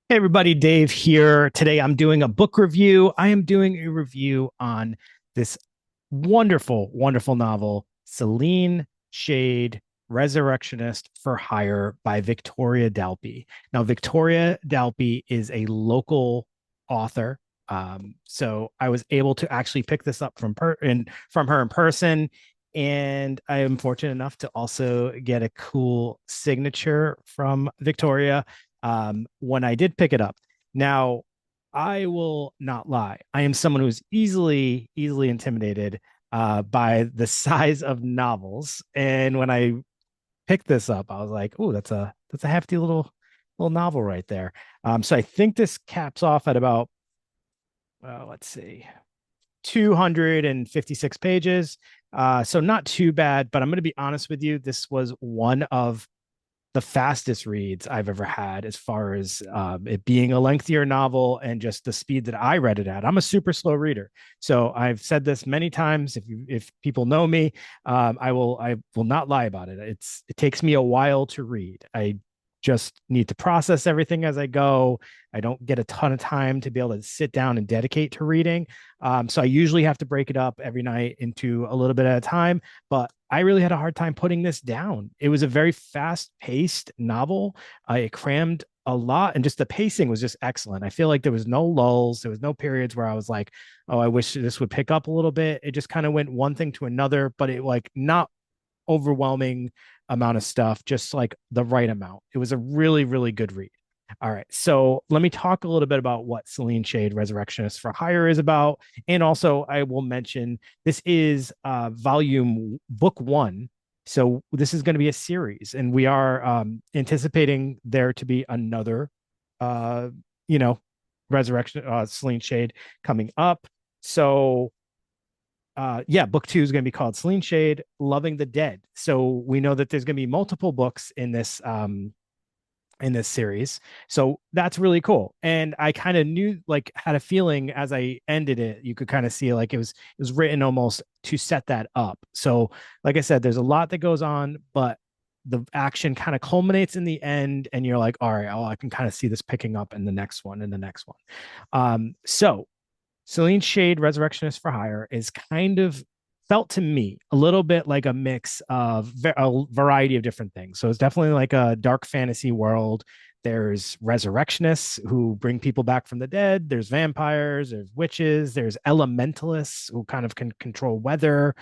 Hey everybody, Dave here. Today I'm doing a book review. I am doing a review on this wonderful, wonderful novel, Selene Shade, Resurrectionist for Hire by Victoria Dalpe. Now, Victoria Dalpe is a local author. So I was able to actually pick this up from her in person. And I am fortunate enough to also get a cool signature from Victoria when I did pick it up. Now, I will not lie. I am someone who's easily intimidated by the size of novels. And when I picked this up, I was like, "Oh, that's a hefty little novel right there." So I think this caps off at about let's see, 256 pages. So not too bad, but I'm going to be honest with you. This was one of the fastest reads I've ever had as far as it being a lengthier novel and just the speed that I read it at. I'm a super slow reader. So I've said this many times. If people know me, I will not lie about it. It takes me a while to read. I just need to process everything as I go. I don't get a ton of time to be able to sit down and dedicate to reading. So I usually have to break it up every night into a little bit at a time. But I really had a hard time putting this down. It was a very fast paced novel. It crammed a lot, and just the pacing was just excellent. I feel like there was no lulls, there was no periods where I was like, oh, I wish this would pick up a little bit. It just kind of went one thing to another, but it like not overwhelming amount of stuff, just like the right amount. It was a really good read. All right. So let me talk a little bit about what Selene Shade Resurrectionist for Hire is about. And also, I will mention this is volume book one. So this is going to be a series, and we are anticipating there to be another, uh, you know, Resurrection, Selene Shade coming up. So yeah, book two is going to be called Selene Shade, Loving the Dead. So we know that there's going to be multiple books in this series. So that's really cool. And I kind of knew, like, had a feeling as I ended it, you could kind of see like it was written almost to set that up. So, like I said, there's a lot that goes on, but the action kind of culminates in the end, and you're like, all right, oh, I can kind of see this picking up in the next one and the next one. So Selene Shade, Resurrectionist for Hire, is kind of felt to me a little bit like a mix of a variety of different things. So it's definitely like a dark fantasy world. There's resurrectionists who bring people back from the dead. There's vampires. There's witches. There's elementalists who kind of can control weather.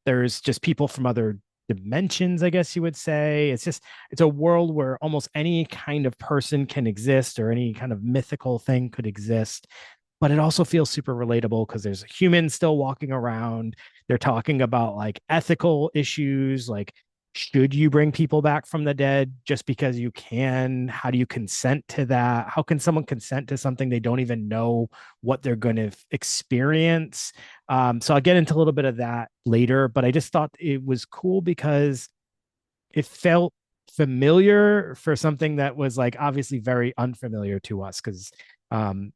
There's just people from other dimensions, I guess you would say. It's a world where almost any kind of person can exist or any kind of mythical thing could exist, but it also feels super relatable because there's humans still walking around. They're talking about like ethical issues, like should you bring people back from the dead just because you can? How do you consent to that? How can someone consent to something they don't even know what they're going to experience? So I'll get into a little bit of that later, but I just thought it was cool because it felt familiar for something that was like obviously very unfamiliar to us because um,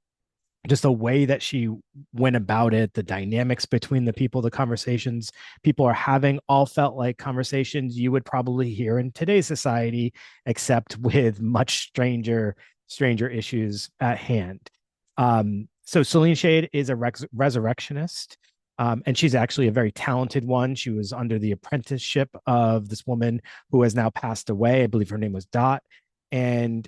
just the way that she went about it, the dynamics between the people, the conversations people are having all felt like conversations you would probably hear in today's society, except with much stranger issues at hand. So Celine Shade is a resurrectionist. And she's actually a very talented one. She was under the apprenticeship of this woman who has now passed away. I believe her name was Dot. And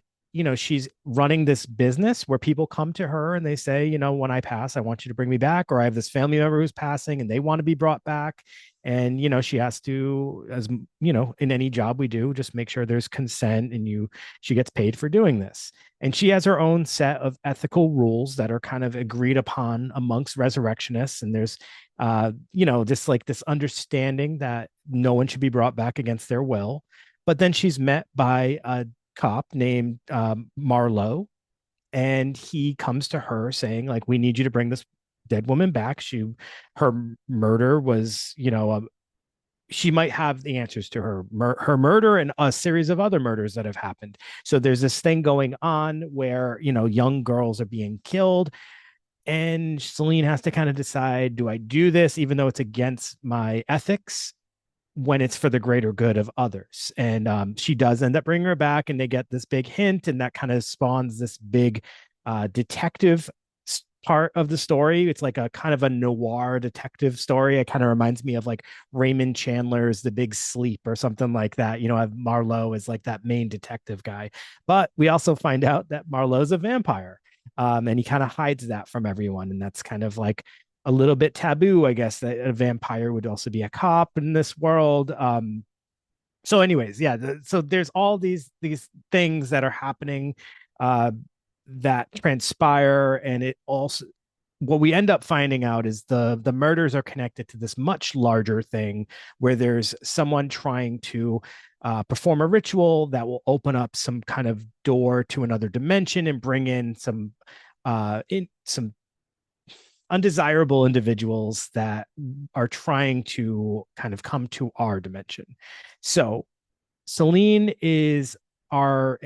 she's running this business where people come to her and they say, when I pass, I want you to bring me back, or I have this family member who's passing and they want to be brought back. And she has to, as in any job we do, just make sure there's consent, and she gets paid for doing this. And she has her own set of ethical rules that are kind of agreed upon amongst resurrectionists. And there's this understanding that no one should be brought back against their will. But then she's met by a cop named Marlowe, and he comes to her saying, like, we need you to bring this dead woman back. Her murder was, she might have the answers to her murder and a series of other murders that have happened. So there's this thing going on where, young girls are being killed, and Selene has to kind of decide, do I do this even though it's against my ethics? when it's for the greater good of others. And she does end up bringing her back, and they get this big hint, and that kind of spawns this big detective part of the story. It's like a kind of a noir detective story. It kind of reminds me of like Raymond Chandler's The Big Sleep or something like that. You know, have Marlowe is like that main detective guy. But we also find out that Marlowe's a vampire. And he kind of hides that from everyone. And that's kind of like a little bit taboo, I guess, that a vampire would also be a cop in this world. So anyways, yeah, so there's all these things that are happening uh that transpire, and it also, what we end up finding out is the murders are connected to this much larger thing where there's someone trying to perform a ritual that will open up some kind of door to another dimension and bring in some undesirable individuals that are trying to kind of come to our dimension. So Selene is our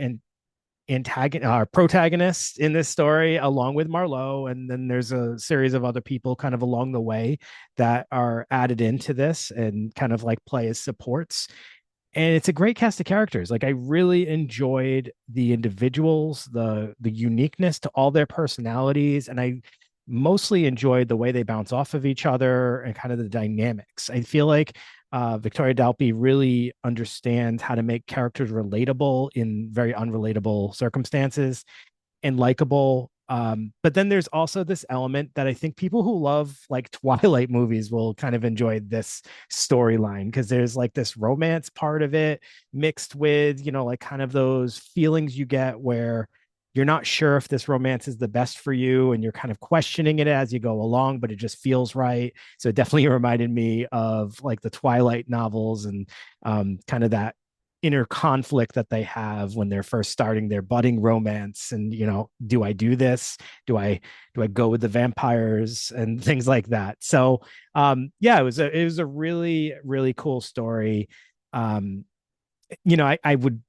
antagonist, our protagonist in this story, along with Marlowe, and then there's a series of other people kind of along the way that are added into this and kind of like play as supports. And it's a great cast of characters. Like I really enjoyed the individuals, the uniqueness to all their personalities, and I mostly enjoyed the way they bounce off of each other and kind of the dynamics. I feel like Victoria Dalpe really understands how to make characters relatable in very unrelatable circumstances and likable. But then there's also this element that I think people who love like Twilight movies will kind of enjoy this storyline, because there's like this romance part of it mixed with, you know, like kind of those feelings you get where you're not sure if this romance is the best for you and you're kind of questioning it as you go along, but it just feels right. So it definitely reminded me of like the Twilight novels and kind of that inner conflict that they have when they're first starting their budding romance. And you know, do I do this, do I go with the vampires and things like that. So yeah, it was a really cool story. um you know, I would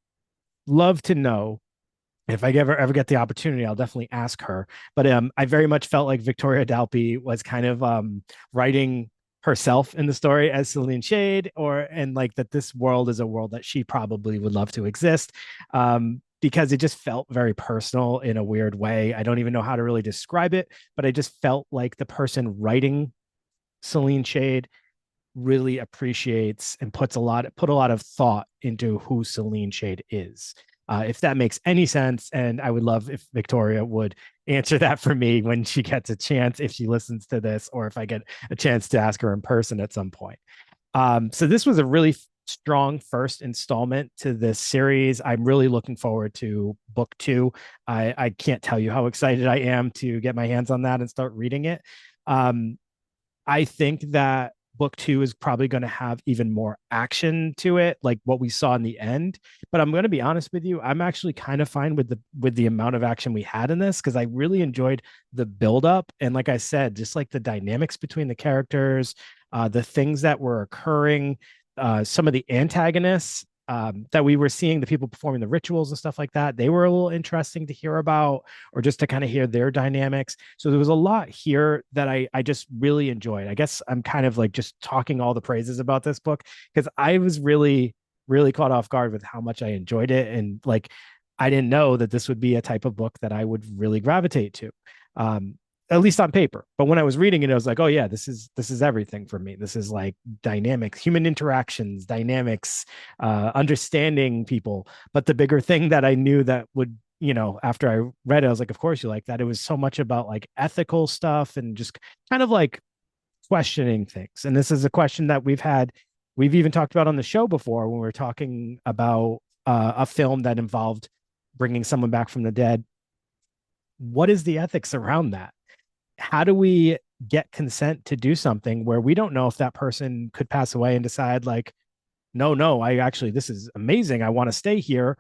love to know if I ever get the opportunity, I'll definitely ask her. But I very much felt like Victoria Dalpe was kind of writing herself in the story as Selene Shade, or and like that this world is a world that she probably would love to exist. Because it just felt very personal in a weird way. I don't even know how to really describe it, but I just felt like the person writing Selene Shade really appreciates and put a lot of thought into who Selene Shade is. If that makes any sense, and I would love if Victoria would answer that for me when she gets a chance, if she listens to this, or if I get a chance to ask her in person at some point. So this was a really strong first installment to this series. I'm really looking forward to book two. I can't tell you how excited I am to get my hands on that and start reading it. Um, I think that book two is probably going to have even more action to it, like what we saw in the end. But I'm going to be honest with you, I'm actually kind of fine with the amount of action we had in this, because I really enjoyed the build up, and like I said, just like the dynamics between the characters, the things that were occurring, some of the antagonists that we were seeing, the people performing the rituals and stuff like that, they were a little interesting to hear about, or just to kind of hear their dynamics. So there was a lot here that I just really enjoyed. I guess I'm kind of like just talking all the praises about this book, because I was really caught off guard with how much I enjoyed it. And like, I didn't know that this would be a type of book that I would really gravitate to. Um, at least on paper. But when I was reading it, I was like, oh yeah, this is everything for me. This is like dynamics, human interactions, dynamics, understanding people. But the bigger thing that I knew that would, you know, after I read it, I was like, of course you like that. It was so much about like ethical stuff and just kind of like questioning things. And this is a question that we've even talked about on the show before when we were talking about a film that involved bringing someone back from the dead. What is the ethics around that? How do we get consent to do something where we don't know if that person could pass away and decide like, no, I actually, this is amazing, I want to stay here,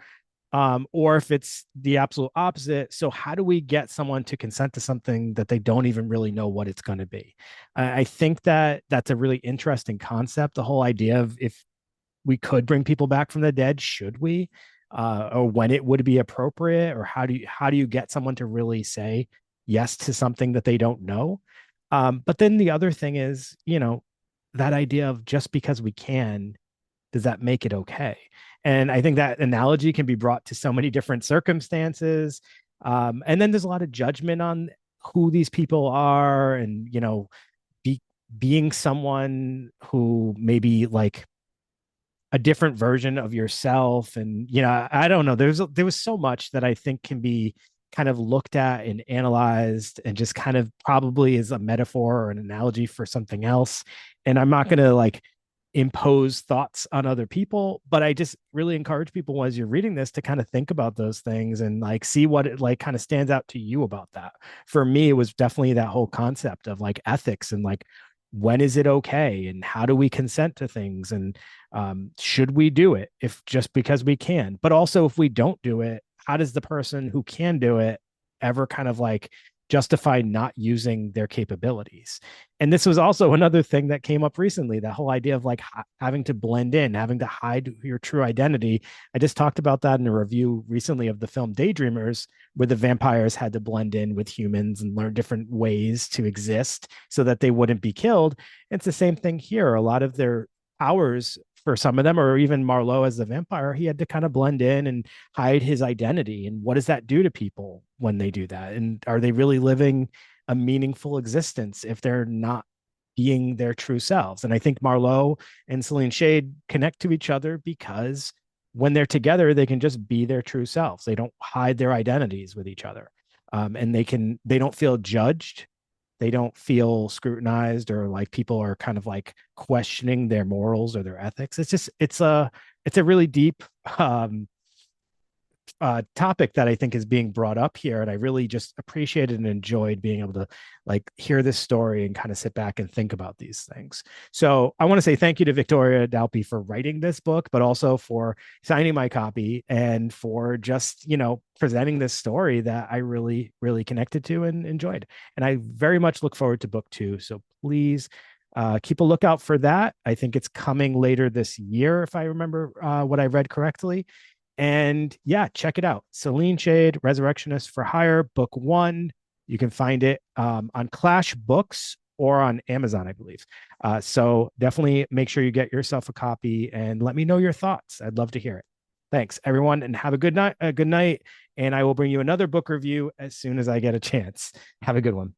or if it's the absolute opposite. So how do we get someone to consent to something that they don't even really know what it's going to be? I think that that's a really interesting concept, the whole idea of if we could bring people back from the dead, should we? Or when it would be appropriate, or how do you get someone to really say yes to something that they don't know? But then the other thing is, you know, that idea of just because we can does that make it okay? And I think that analogy can be brought to so many different circumstances. And then there's a lot of judgment on who these people are, and be, being someone who maybe like a different version of yourself. And I don't know, there was so much that I think can be kind of looked at and analyzed, and just kind of probably is a metaphor or an analogy for something else. And I'm not going to like impose thoughts on other people, but I just really encourage people as you're reading this to kind of think about those things and like see what it like kind of stands out to you about that. For me, it was definitely that whole concept of like ethics, and like when is it okay, and how do we consent to things, and should we do it if just because we can, but also if we don't do it, how does the person who can do it ever kind of like justify not using their capabilities? And this was also another thing that came up recently, that whole idea of like having to blend in, having to hide your true identity. I just talked about that in a review recently of the film Daydreamers, where the vampires had to blend in with humans and learn different ways to exist so that they wouldn't be killed. It's the same thing here. A lot of their powers, for some of them, or even Marlowe as the vampire, he had to kind of blend in and hide his identity. And what does that do to people when they do that? And are they really living a meaningful existence if they're not being their true selves? And I think Marlowe and Selene Shade connect to each other because when they're together, they can just be their true selves. They don't hide their identities with each other. And they don't feel judged, they don't feel scrutinized, or like people are kind of like questioning their morals or their ethics. It's a really deep topic that I think is being brought up here. And I really just appreciated and enjoyed being able to like hear this story and kind of sit back and think about these things. So I want to say thank you to Victoria Dalpe for writing this book, but also for signing my copy and for just, presenting this story that I really, really connected to and enjoyed. And I very much look forward to book two. So please keep a lookout for that. I think it's coming later this year, if I remember what I read correctly. And yeah, check it out. Selene Shade, Resurrectionist for Hire, book one. You can find it on Clash Books or on Amazon, I believe. So definitely make sure you get yourself a copy and let me know your thoughts. I'd love to hear it. Thanks, everyone, and have a good night. And I will bring you another book review as soon as I get a chance. Have a good one.